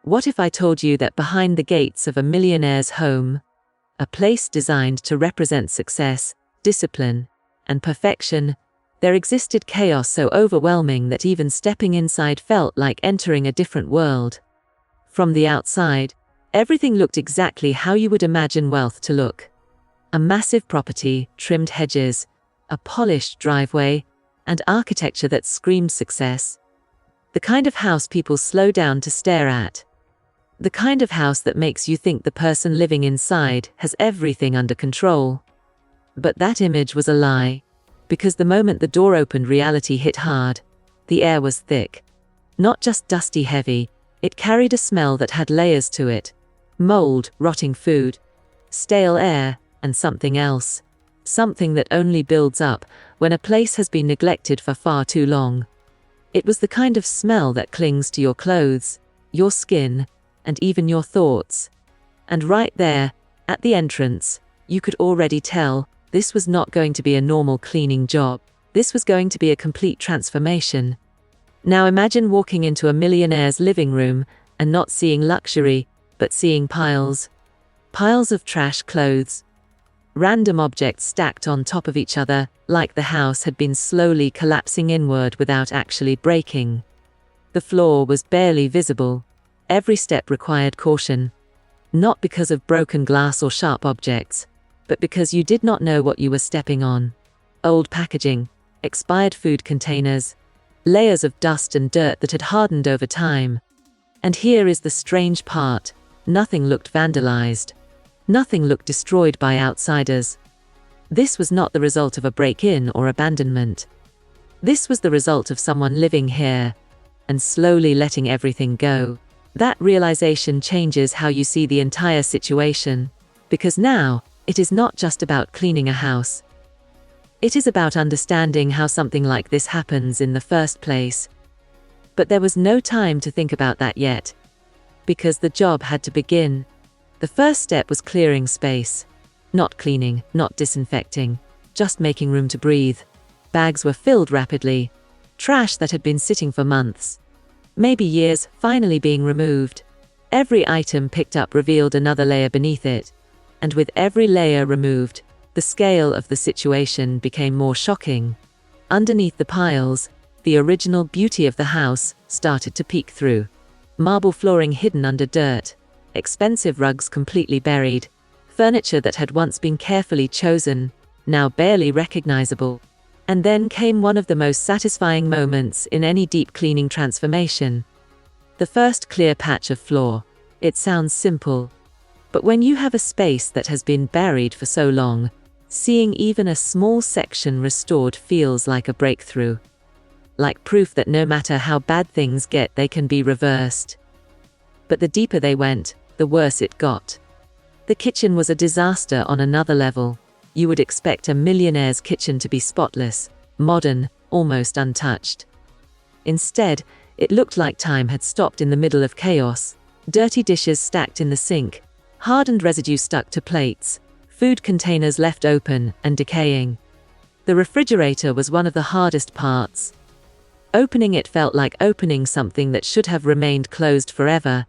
What if I told you that behind the gates of a millionaire's home, a place designed to represent success, discipline, and perfection, there existed chaos so overwhelming that even stepping inside felt like entering a different world? From the outside, everything looked exactly how you would imagine wealth to look. A massive property, trimmed hedges, a polished driveway, and architecture that screamed success. The kind of house people slow down to stare at. The kind of house that makes you think the person living inside has everything under control. But that image was a lie, because the moment the door opened, reality hit hard. The air was thick. Not just dusty heavy, it carried a smell that had layers to it. Mold, rotting food, stale air, and something else. Something that only builds up when a place has been neglected for far too long. It was the kind of smell that clings to your clothes, your skin, and even your thoughts. And right there, at the entrance, you could already tell this was not going to be a normal cleaning job. This was going to be a complete transformation. Now imagine walking into a millionaire's living room and not seeing luxury, but seeing piles. Piles of trash clothes. Random objects stacked on top of each other, like the house had been slowly collapsing inward without actually breaking. The floor was barely visible. Every step required caution. Not because of broken glass or sharp objects, but because you did not know what you were stepping on. Old packaging, expired food containers, layers of dust and dirt that had hardened over time. And here is the strange part. Nothing looked vandalized. Nothing looked destroyed by outsiders. This was not the result of a break-in or abandonment. This was the result of someone living here and slowly letting everything go. That realization changes how you see the entire situation, because now it is not just about cleaning a house. It is about understanding how something like this happens in the first place. But there was no time to think about that yet, because the job had to begin. The first step was clearing space. Not cleaning, not disinfecting, just making room to breathe. Bags were filled rapidly. Trash that had been sitting for months, maybe years, finally being removed. Every item picked up revealed another layer beneath it. And with every layer removed, the scale of the situation became more shocking. Underneath the piles, the original beauty of the house started to peek through. Marble flooring hidden under dirt, expensive rugs completely buried, furniture that had once been carefully chosen, now barely recognizable. And then came one of the most satisfying moments in any deep cleaning transformation. The first clear patch of floor. It sounds simple, but when you have a space that has been buried for so long, seeing even a small section restored feels like a breakthrough. Like proof that no matter how bad things get, they can be reversed. But the deeper they went, the worse it got. The kitchen was a disaster on another level. You would expect a millionaire's kitchen to be spotless, modern, almost untouched. Instead, it looked like time had stopped in the middle of chaos. Dirty dishes stacked in the sink, hardened residue stuck to plates, food containers left open and decaying. The refrigerator was one of the hardest parts. Opening it felt like opening something that should have remained closed forever.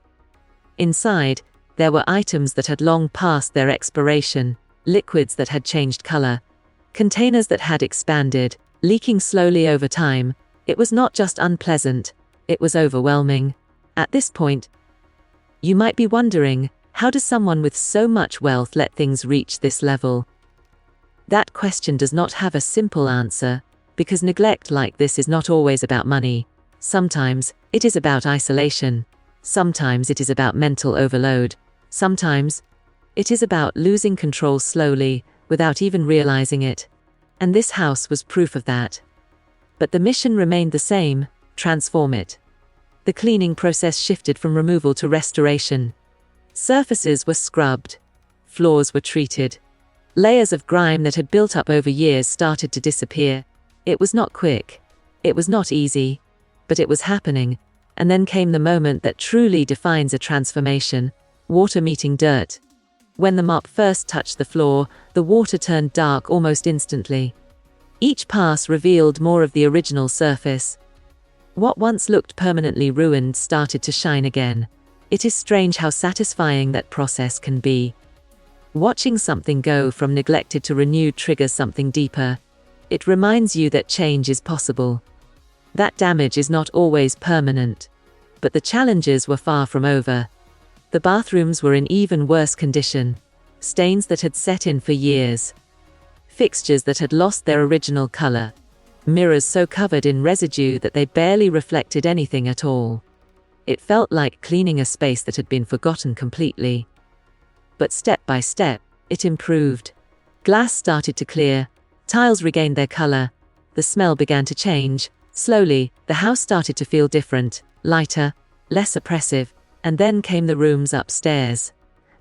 Inside, there were items that had long passed their expiration, liquids that had changed color, containers that had expanded, leaking slowly over time. It was not just unpleasant, it was overwhelming. At this point, you might be wondering, how does someone with so much wealth let things reach this level? That question does not have a simple answer, because neglect like this is not always about money. Sometimes, it is about isolation. Sometimes it is about mental overload. Sometimes, it is about losing control slowly, without even realizing it. And this house was proof of that. But the mission remained the same: transform it. The cleaning process shifted from removal to restoration. Surfaces were scrubbed. Floors were treated. Layers of grime that had built up over years started to disappear. It was not quick. It was not easy. But it was happening. And then came the moment that truly defines a transformation: water meeting dirt. When the mop first touched the floor, the water turned dark almost instantly. Each pass revealed more of the original surface. What once looked permanently ruined started to shine again. It is strange how satisfying that process can be. Watching something go from neglected to renewed triggers something deeper. It reminds you that change is possible. That damage is not always permanent. But the challenges were far from over. The bathrooms were in even worse condition. Stains that had set in for years. Fixtures that had lost their original color. Mirrors so covered in residue that they barely reflected anything at all. It felt like cleaning a space that had been forgotten completely. But step by step, it improved. Glass started to clear, tiles regained their color, the smell began to change. Slowly, the house started to feel different, lighter, less oppressive, and then came the rooms upstairs.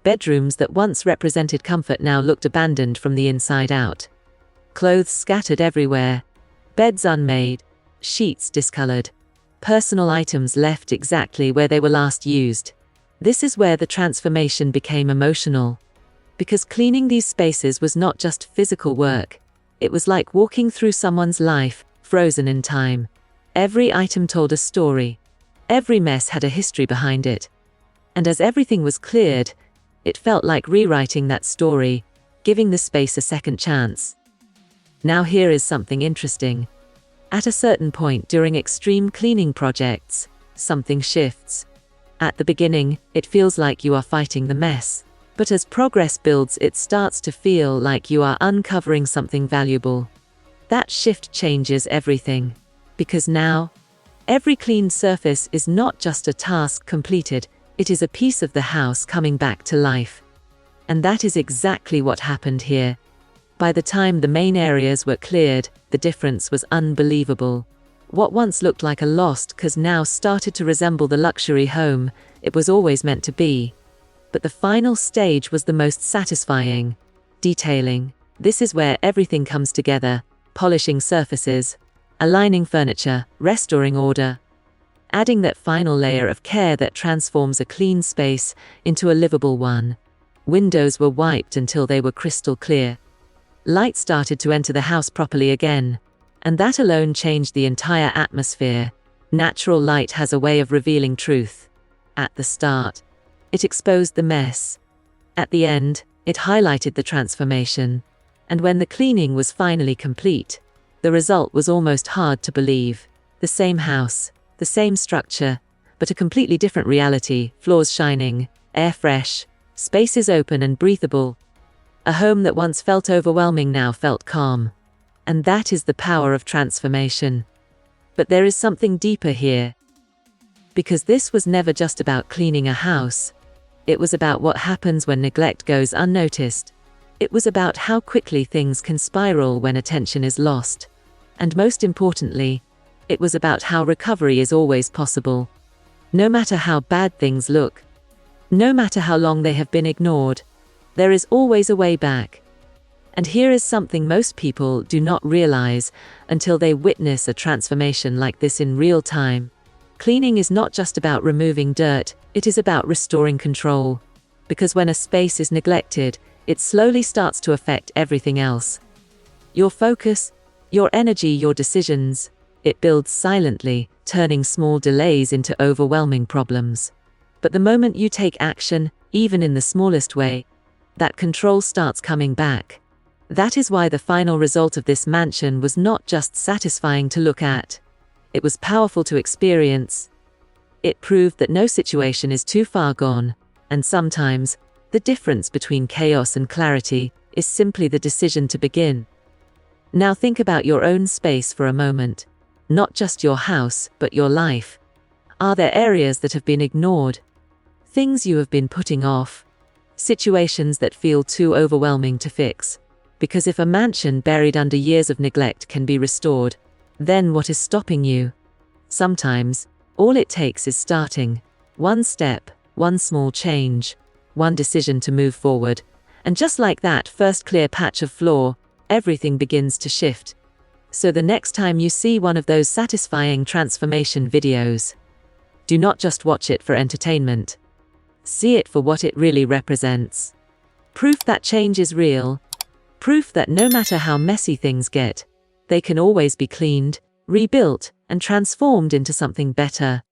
Bedrooms that once represented comfort now looked abandoned from the inside out. Clothes scattered everywhere, beds unmade, sheets discolored. Personal items left exactly where they were last used. This is where the transformation became emotional. Because cleaning these spaces was not just physical work. It was like walking through someone's life, frozen in time. Every item told a story. Every mess had a history behind it. And as everything was cleared, it felt like rewriting that story, giving the space a second chance. Now here is something interesting. At a certain point during extreme cleaning projects, something shifts. At the beginning, it feels like you are fighting the mess. But as progress builds, it starts to feel like you are uncovering something valuable. That shift changes everything. Because now, every cleaned surface is not just a task completed, it is a piece of the house coming back to life. And that is exactly what happened here. By the time the main areas were cleared, the difference was unbelievable. What once looked like a lost cause now started to resemble the luxury home it was always meant to be. But the final stage was the most satisfying. Detailing. This is where everything comes together. Polishing surfaces, aligning furniture, restoring order. Adding that final layer of care that transforms a clean space into a livable one. Windows were wiped until they were crystal clear. Light started to enter the house properly again, and that alone changed the entire atmosphere. Natural light has a way of revealing truth. At the start, it exposed the mess. At the end, it highlighted the transformation. And when the cleaning was finally complete, the result was almost hard to believe. The same house, the same structure, but a completely different reality, floors shining, air fresh, spaces open and breathable. A home that once felt overwhelming now felt calm. And that is the power of transformation. But there is something deeper here. Because this was never just about cleaning a house. It was about what happens when neglect goes unnoticed. It was about how quickly things can spiral when attention is lost. And most importantly, it was about how recovery is always possible. No matter how bad things look. No matter how long they have been ignored. There is always a way back. And here is something most people do not realize until they witness a transformation like this in real time. Cleaning is not just about removing dirt, it is about restoring control. Because when a space is neglected, it slowly starts to affect everything else. Your focus, your energy, your decisions. It builds silently, turning small delays into overwhelming problems. But the moment you take action, even in the smallest way, that control starts coming back. That is why the final result of this mansion was not just satisfying to look at. It was powerful to experience. It proved that no situation is too far gone, and sometimes, the difference between chaos and clarity is simply the decision to begin. Now think about your own space for a moment. Not just your house, but your life. Are there areas that have been ignored? Things you have been putting off? Situations that feel too overwhelming to fix? Because if a mansion buried under years of neglect can be restored, then what is stopping you? Sometimes, all it takes is starting. One step, one small change, one decision to move forward. And just like that first clear patch of floor, everything begins to shift. So the next time you see one of those satisfying transformation videos, do not just watch it for entertainment. See it for what it really represents. Proof that change is real. Proof that no matter how messy things get, they can always be cleaned, rebuilt, and transformed into something better.